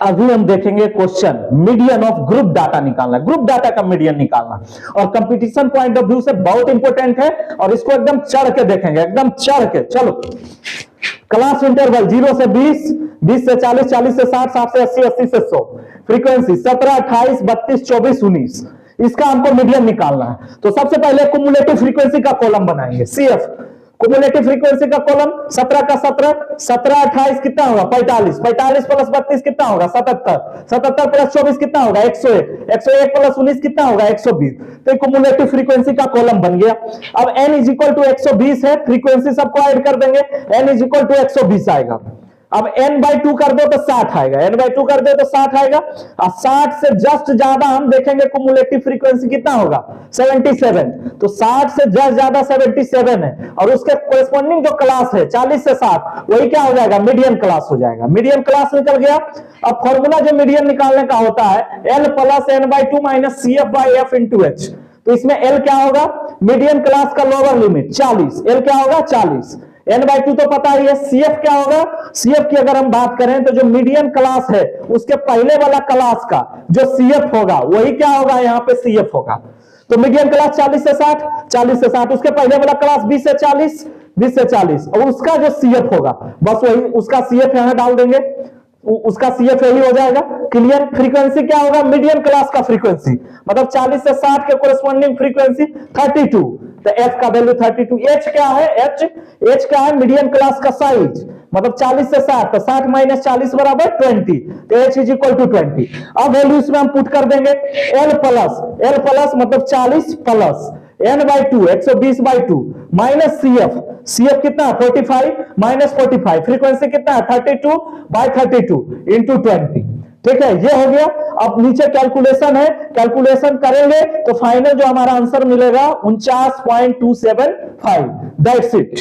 अभी हम देखेंगे question median of group data निकालना, ग्रुप डाटा का मीडियन निकालना, और कंपटीशन पॉइंट ऑफ व्यू से बहुत इंपॉर्टेंट है और इसको एकदम चढ़ के देखेंगे, एकदम चढ़ के। चलो, क्लास इंटरवल 0 से 20, 20 से 40, 40 से 60, 60 से 80, 80 से 100, फ्रीक्वेंसी 17, 28, 32, 24, 19, इसका हमको मीडियन निकालना है। तो सबसे पहले कुमुलेटिव फ्रीक्वेंसी का कॉलम बनाएंगे, सीएफ कुमुलेटिव फ्रीक्वेंसी का कॉलम 17 का 17, 17 28 कितना होगा 45, 45 प्लस 32 कितना होगा 77, 77 प्लस 24 कितना होगा 101, 101 प्लस 19 कितना होगा 120। तो कुमुलेटिव फ्रीक्वेंसी का कॉलम बन गया। अब n इज इक्वल टू 120 है, फ्रीक्वेंसी सबको ऐड कर देंगे, n इज इक्वल टू 120 आएगा। अब n/2 कर दो तो 60 आएगा, n/2 कर दो तो 60 आएगा, और 60 से जस्ट ज्यादा हम देखेंगे कुमुलेटिव फ्रीक्वेंसी कितना होगा 77। तो 60 से जस्ट ज्यादा 77 है, और उसके कोरेस्पोंडिंग जो क्लास है 40 से 60 वही क्या हो जाएगा मीडियन क्लास हो जाएगा। मीडियन क्लास निकल गया। अब फॉर्मूला जो मीडियन निकालने का होता है L plus n/2 minus CF/F into H। तो इसमें L क्या होगा मीडियन क्लास का लोअर लिमिट 40, L क्या होगा 40, n/2 तो पता ही है। CF क्या होगा, CF की अगर हम बात करें तो जो मीडियन क्लास है उसके पहले वाला क्लास का जो CF होगा वही क्या होगा यहाँ पे CF होगा। तो मीडियन क्लास 40 से 60, 40 से 60, उसके पहले वाला क्लास 20 से 40, 20 से 40, और उसका जो CF होगा बस वही उसका CF यहां डाल देंगे, उसका CF यही हो जाएगा। क्लियर। फ्रीक्वेंसी क्या होगा मीडियन क्लास का फ्रीक्वेंसी, मतलब 40 से 60 के कोरेस्पोंडिंग फ्रीक्वेंसी 32, तो F का वैल्यू 32। H क्या है, H क्या है मीडियन क्लास का साइज, मतलब 40 से 60, तो 60 माइनस 40 बराबर 20, तो H इज इक्वल टू 20। अब वैल्यू इसमें हम पुट कर देंगे, L प्लस मतलब 40 प्लस n/2 120/2 माइनस CF कितना 45 माइनस 45, फ्रीक्वेंसी कितना है 32/32 इंटू 20। ठीक है, ये हो गया। अब नीचे कैलकुलेशन है, कैलकुलेशन करेंगे तो फाइनल जो हमारा आंसर मिलेगा 49.275। That's it.